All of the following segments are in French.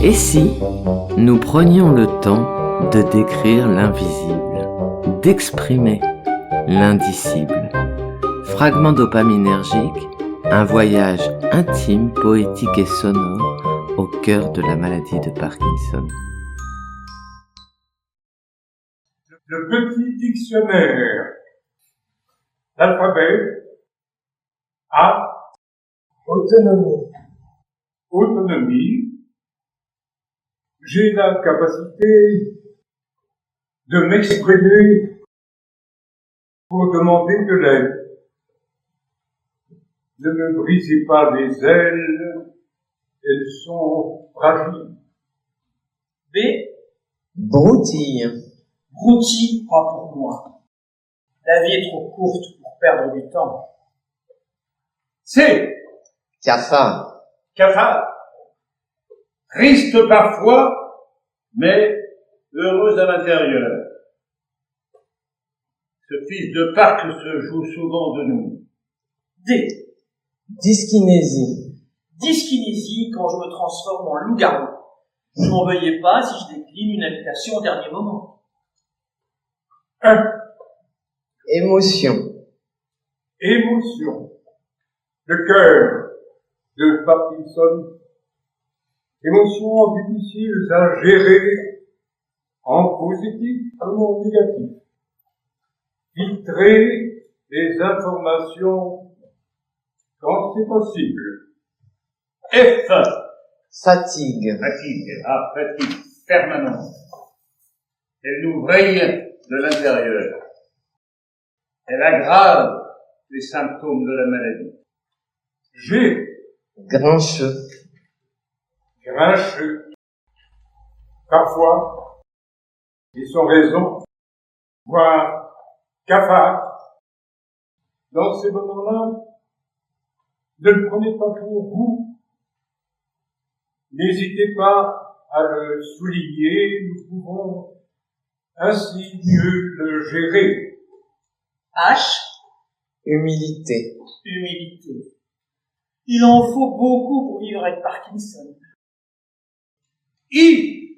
Et si nous prenions le temps de décrire l'invisible, d'exprimer l'indicible? Fragment dopaminergique, un voyage intime, poétique et sonore au cœur de la maladie de Parkinson. Le petit dictionnaire. L'alphabet A. Autonomie. Autonomie. J'ai la capacité de m'exprimer pour demander de l'aide. Ne me brisez pas les ailes, elles sont fragiles. B. Broutille. Broutille, pas pour moi. La vie est trop courte pour perdre du temps. C. Cafard. Cafard. Triste parfois, mais heureuse à l'intérieur. Ce fils de Pâques se joue souvent de nous. D. Dyskinésie. Dyskinésie quand je me transforme en loup-garou. Ne m'en veuillez pas si je décline une invitation au dernier moment. 1. Émotion. Émotion. Le cœur de Parkinson. Émotions difficiles à gérer en positif comme en négatif. Filtrer les informations quand c'est possible. F. Fatigue. Fatigue. Ah, fatigue permanente. Elle nous vrille de l'intérieur. Elle aggrave les symptômes de la maladie. G. Grincheux. Grincheux. Parfois, et sans raison, voire cafard. Dans ces moments-là, ne le prenez pas pour vous. N'hésitez pas à le souligner, nous pouvons ainsi mieux le gérer. H. Humilité. Humilité. Il en faut beaucoup pour vivre avec Parkinson. I.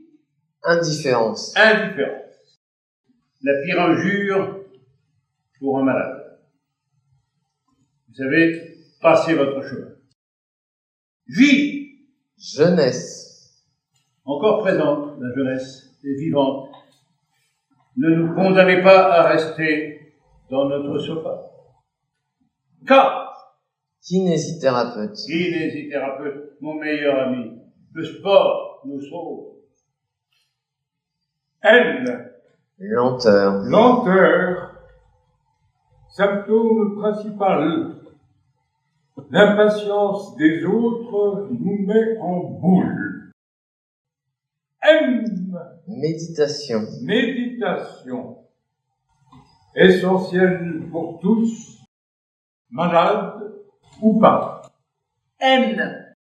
Indifférence. Indifférence. La pire injure pour un malade. Vous avez passé votre chemin. J. Jeunesse. Encore présente, la jeunesse est vivante. Ne nous condamnez pas à rester dans notre sofa. K. Kinésithérapeute. Kinésithérapeute, mon meilleur ami. Le sport nous sauve. L. Lenteur. Lenteur. Symptôme principal. L'impatience des autres nous met en boule. M. Méditation. Méditation. Essentielle pour tous, malades ou pas. N.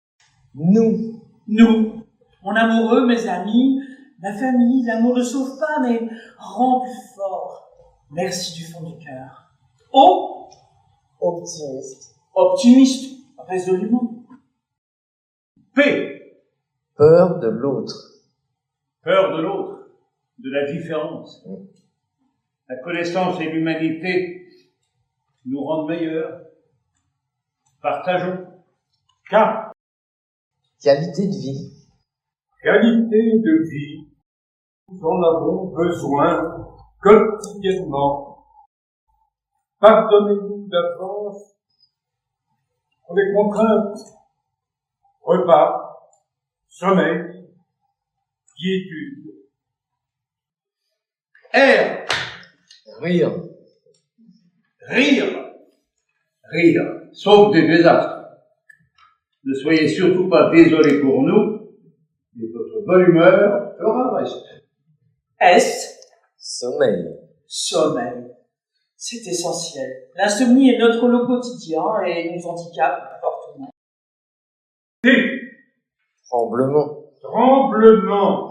Nous. Nous. Mon amoureux, mes amis, ma famille, l'amour ne sauve pas, mais rend plus fort. Merci du fond du cœur. O. Optimiste. Optimiste, résolument. P. Peur de l'autre. Peur de l'autre, de la différence. La connaissance et l'humanité nous rendent meilleurs. Partageons. K. Qualité de vie. Qualité de vie. Nous en avons besoin quotidiennement. Pardonnez-nous d'avance pour les contraintes. Repas, sommeil, quiétude. R. Rire. Rire. Rire. Sauf des désastres. Ne soyez surtout pas désolés pour nous, et votre bonne humeur fera reste. S. Sommeil. Sommeil. C'est essentiel. L'insomnie est notre lot quotidien et nous handicape fortement. T. Tremblement. Tremblement.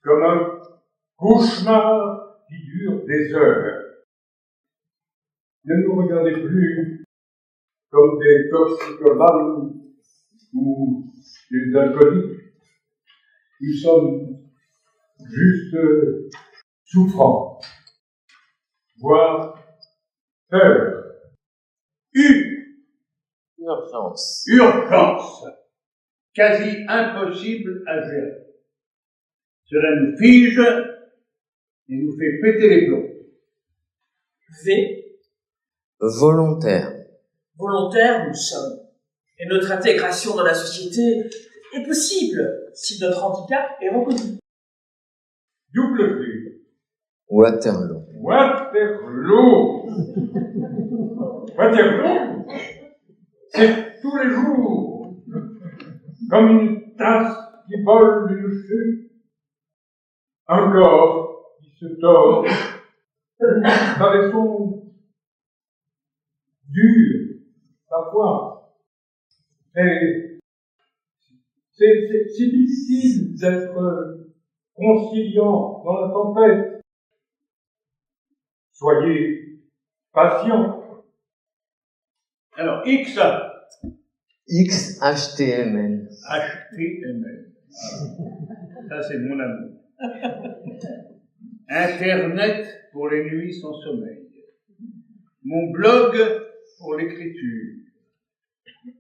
Comme un cauchemar qui dure des heures. Ne nous regardez plus comme des toxicomanes ou des alcooliques. Nous sommes juste souffrants, voire peur. Urgence. Urgence. Quasi impossible à gérer. Cela nous fige et nous fait péter les plombs. V. Volontaire. Volontaires nous sommes. Et notre intégration dans la société est possible si notre handicap est reconnu. W. Waterloo. Waterloo. Waterloo, c'est tous les jours, comme une tasse qui vole d'une chute, un corps qui se tord, par des sons durs, parfois. Et c'est difficile d'être conciliant dans la tempête. Soyez patient. Alors, X. XHTML. HTML. Ça, c'est mon amour. Internet pour les nuits sans sommeil. Mon blog pour l'écriture.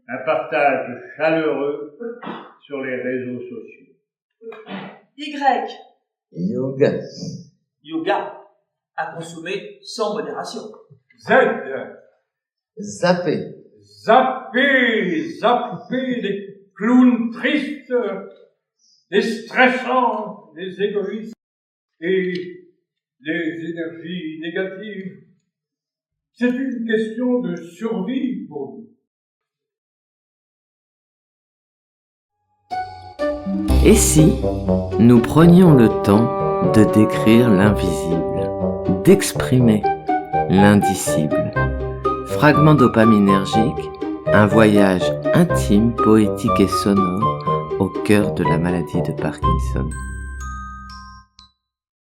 Un partage chaleureux sur les réseaux sociaux. Y. Yoga. Yoga. À consommer sans modération. Z. Zapper. Zapper les clowns tristes, les stressants, les égoïstes et les énergies négatives. C'est une question de survie pour nous. Et si nous prenions le temps de décrire l'invisible, d'exprimer l'indicible? Fragment dopaminergique, un voyage intime, poétique et sonore au cœur de la maladie de Parkinson.